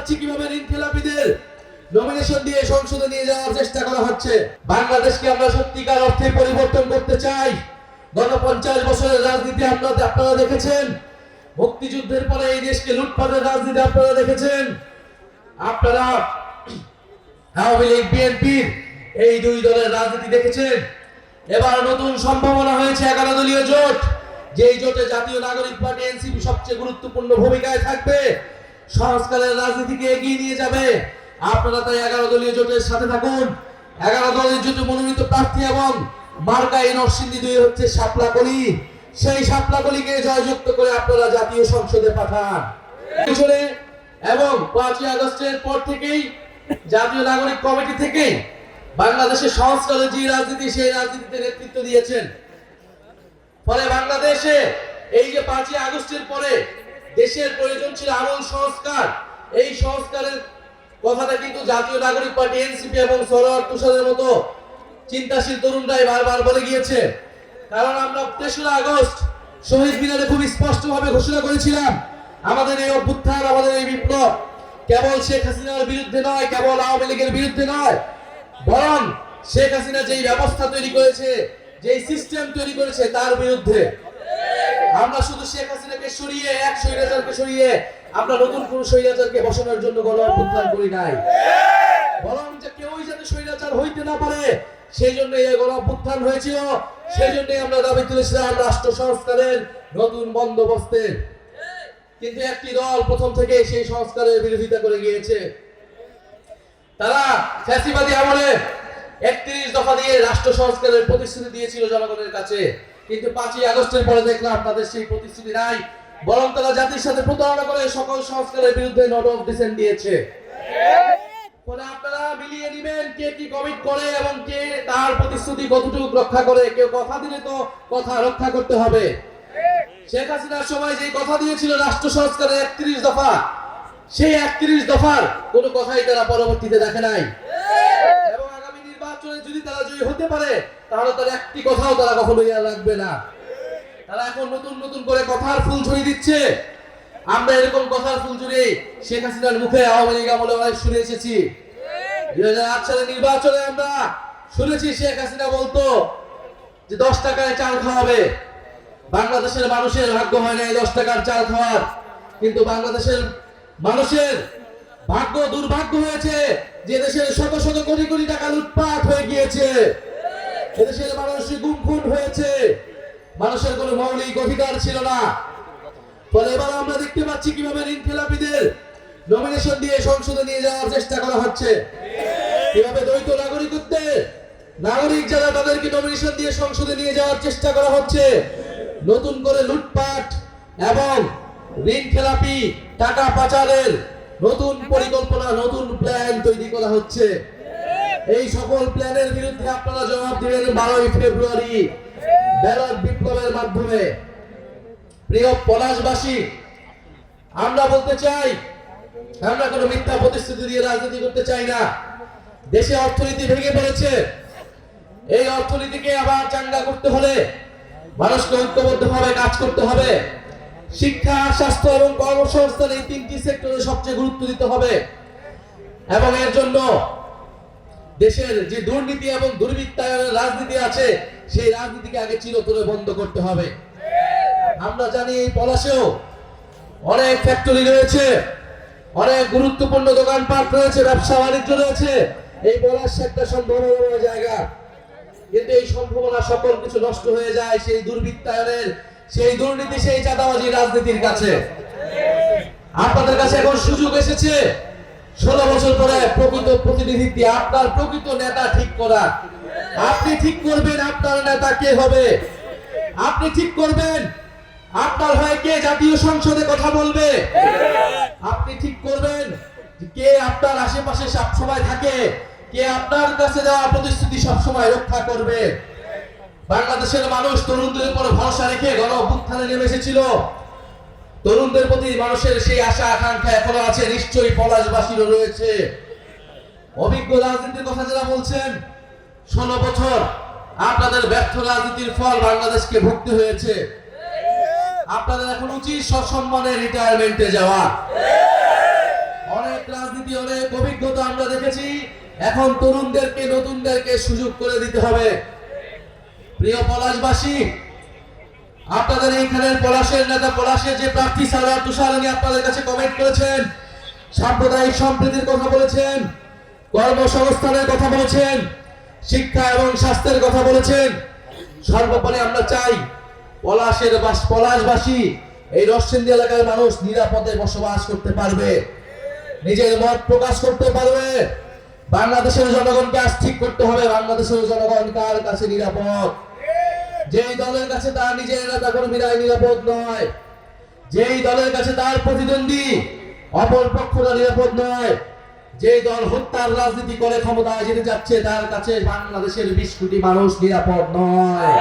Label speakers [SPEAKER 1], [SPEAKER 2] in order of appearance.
[SPEAKER 1] পাচ্ছি কিভাবে ঋণ খেলাপিদের নমিনেশন দিয়ে সংসদে নিয়ে যাওয়ার চেষ্টা করা হচ্ছে। বাংলাদেশকে আমরা সত্যিকার অর্থে পরিবর্তন করতে চাই। গত 50 বছরের রাজনীতি আপনারা দেখেছেন। মুক্তিযুদ্ধের পরে এই দেশকে লুটপাটের রাজনীতি আপনারা দেখেছেন। আপনারা আওয়ামী লীগ বিএনপির এই দুই দলের রাজনীতি দেখেছেন। এবার নতুন সম্ভাবনা হয়েছে 11 দলীয় জোট। যেই জোটে জাতীয় নাগরিক পার্টি এনসিপি সবচেয়ে গুরুত্বপূর্ণ ভূমিকায় থাকবে, সংস্কারের রাজনীতিকে এগিয়ে নিয়ে যাবে। আপনারা তাই 11 দলীয় জোটের সাথে থাকুন। 11 দলীয় জোটে মনোনীত প্রার্থী এবং মার্কা এই নরসিংদী 2 হচ্ছে শাপলাকলি। সেই শাপলাকলিকে জয়যুক্ত করে আপনারা জাতীয় সংসদে পাঠান। এবং 5ই আগস্টের পর থেকেই জাতীয় নাগরিক কমিটি থেকে বাংলাদেশের সংস্কারের যে রাজনীতি, সেই রাজনীতিতে নেতৃত্ব দিয়েছেন। ফলে বাংলাদেশে এই যে 5ই আগস্টের পরে দেশের প্রয়োজন ছিল আমূল সংস্কার, এই সংস্কারের কথাটা কিন্তু জাতীয় নাগরিক পার্টি এনসিপি এবং সরোয়ার তুষারের মতো চিন্তাশীল তরুণরাই বারবার বলে গিয়েছে। কারণ আমরা 3রা আগস্ট শহীদ মিনারে খুব স্পষ্টভাবে ঘোষণা করেছিলাম, আমাদের এই অভ্যুত্থান, আমাদের এই বিপ্লব কেবল শেখ হাসিনার বিরুদ্ধে নয়, কেবল আওয়ামী লীগের বিরুদ্ধে নয়, বরং শেখ হাসিনা যেই ব্যবস্থা তৈরি করেছে, যেই সিস্টেম তৈরি করেছে তার বিরুদ্ধে। আমরা শুধু শেখ হাসিনাকে সরিয়ে, এক স্বৈরাচারকে সরিয়ে আমরা নতুন কোন স্বৈরাচারকে বসানোর জন্য গণ অভ্যুত্থান করি নাই, বরং যে কেউই যাতে স্বৈরাচার হইতে না পারে সেই জন্য এই গণ অভ্যুত্থান হয়েছিল। সেই জন্যই আমরা দাবি তুলেছিলাম রাষ্ট্র সংস্কারের নতুন বন্দোবস্তের। কিন্তু একটি দল প্রথম থেকে সেই সংস্কারের বিরোধিতা করে গিয়েছে। তারা ফ্যাসিবাদী আমলে 31 দফা দিয়ে রাষ্ট্র সংস্কারের প্রতিশ্রুতি দিয়েছিল জনগণের কাছে, কিন্তু 5ই আগস্টের পরে দেখলাম তাদের সেই প্রতিশ্রুতি নাই, বরং তারা জাতির সাথে প্রতারণা করে সকল সংস্কারের বিরুদ্ধে নোট অফ ডিসেন্ট দিয়েছে। ফলে আপনারা মিলিয়ে নেবেন কে কি কমিট করে এবং কে তার প্রতিশ্রুতি কতটুকু রক্ষা করে। কেউ কথা দিলে তো কথা রক্ষা করতে হবে। শেখ হাসিনার সময় যে কথা দিয়েছিল রাষ্ট্র সংস্কারের 31 দফা, সেই 31 দফার কোনো কথাই তারা পরবর্তীতে দেখে নাই। এবং আগামী নির্বাচনে যদি তারা জয়ী হতে পারে তাহলে তার একটি কথাও তারা কখনোই আর রাখবে না। তারা এখন নতুন নতুন করে কথার ফুল ছড়িয়ে দিচ্ছে। আমরা এরকম কথার ফুল ছড়িয়ে শেখ হাসিনার মুখে আওয়ামী লীগ আমলে অনেক শুনে এসেছি। 2008 সালে নির্বাচনে আমরা শুনেছি শেখ হাসিনা বলতো যে 10 টাকায় চাল খাওয়াবে। বাংলাদেশের মানুষের ভাগ্য হয় না 10 টাকার চাল খাওয়ার, কিন্তু বাংলাদেশের মানুষের ভাগ্য দুর্ভাগ্য হয়েছে যে দেশের শত শত কোটি কোটি টাকা লুটপাট হয়ে গিয়েছে। এদেশের মানুষের গুম খুন হয়েছে, মানুষের কোনো মৌলিক অধিকার ছিল না। ফলে এবার আমরা দেখতে পাচ্ছি কিভাবে ঋণ খেলাপিদের নমিনেশন দিয়ে সংসদে নিয়ে যাওয়ার চেষ্টা করা হচ্ছে। কিভাবে দ্বৈত নাগরিকত্বে নাগরিক যারা তাদেরকে নমিনেশন দিয়ে সংসদে নিয়ে যাওয়ার চেষ্টা করা হচ্ছে। নতুন করে লুটপাট এবং ঋণ খেলাপি টাকা পাচারের নতুন পরিকল্পনা, নতুন প্ল্যান তৈরি করা হচ্ছে। এই সকল প্ল্যানের বিরুদ্ধে আপনারা জবাব দিবেন 12ই ফেব্রুয়ারি ব্যালট বিপ্লবের মাধ্যমে। প্রিয় পলাশবাসী, আমরা বলতে চাই আমরা কোনো মিথ্যা প্রতিশ্রুতি দিয়ে রাজনীতি করতে চাই না। দেশে অর্থনীতি ভেঙে পড়েছে, এই অর্থনীতিকে আবার চাঙ্গা করতে হলে মানুষকে ঐক্যবদ্ধভাবে কাজ করতে হবে। শিক্ষা, স্বাস্থ্য এবং কর্মসংস্থান এই 3টি সেক্টরে সবচেয়ে গুরুত্ব দিতে হবে। এবং এর জন্য দেশের যে দুর্নীতি এবং দুর্বৃত্তায়নের রাজনীতি আছে সেই রাজনীতিকে আগে চিরতরে বন্ধ করতে হবে। আমরা জানি এই পলাশেও অনেক ফ্যাক্টরি রয়েছে, অনেক গুরুত্বপূর্ণ দোকানপাট রয়েছে, ব্যবসা বাণিজ্য রয়েছে। এই পলাশ একটা সম্ভাবনার জায়গা, কিন্তু এই সম্ভাবনা সকল কিছু নষ্ট হয়ে যায় সেই দুর্বৃত্তায়নের, সেই দুর্নীতি, সেই চাঁদাবাজি রাজনীতির কাছে। আপনাদের কাছে এখন সুযোগ এসেছে 16 বছর পরে প্রকৃত প্রতিনিধিত্ব, আপনার প্রকৃত নেতা ঠিক করার। আপনি ঠিক করবেন আপনার নেতা কে হবে, আপনি ঠিক করবেন আপনার হয়ে কে জাতীয় সংসদে কথা বলবে, আপনি ঠিক করবেন কে আপনার আশেপাশে সবসময় থাকে, কে আপনার কাছে দেওয়া প্রতিশ্রুতি সবসময় রক্ষা করবে। বাংলাদেশের মানুষ তরুণদের উপর ভরসা রেখে গণ অভ্যুত্থানে নেমে এসেছিল। তরুণদের প্রতি মানুষের সেই আশা আকাঙ্ক্ষা এখনো আছে, নিশ্চয়ই পলাশবাসীরও রয়েছে। অভিজ্ঞ রাজনীতির কথা যারা বলছেন, 16 বছর আপনাদের ব্যর্থ রাজনীতির ফল বাংলাদেশকে ভুগতে হয়েছে। আপনাদের এখন উচিত সসম্মানে রিটায়ারমেন্টে যাওয়া। অনেক রাজনীতি অনেক অভিজ্ঞতা আমরা দেখেছি, এখন তরুণদেরকে নতুনদেরকে সুযোগ করে দিতে হবে। প্রিয় পলাশবাসী, আপনাদের এইখানের পলাশের নেতা, পলাশের যে প্রার্থী সারোয়ার তুষার, উনি আপনাদের কাছে কমেন্ট করেছেন, সাম্প্রদায়িক সম্প্রীতির কথা বলেছেন, কর্মসংস্থানের কথা বলেছেন, শিক্ষা এবং স্বাস্থ্যের কথা বলেছেন। সর্বোপরি আমরা চাই পলাশবাসী, এই নরসিংদী এলাকার মানুষ নিরাপদে বসবাস করতে পারবে, নিজের মত প্রকাশ করতে পারবে। বাংলাদেশের জনগণকে আজ ঠিক করতে হবে, বাংলাদেশের জনগণ কার কাছে নিরাপদ। যেই দলের কাছে তার নিজের নেতা কর্মীরা নিরাপদ নয়, যেই দলের কাছে তার প্রতিদ্বন্দ্বী অপর পক্ষরা নিরাপদ নয়, যেই দল হত্যার রাজনীতি করে ক্ষমতায় যেতে যাচ্ছে, তার কাছে বাংলাদেশের 20 কোটি মানুষ নিরাপদ নয়।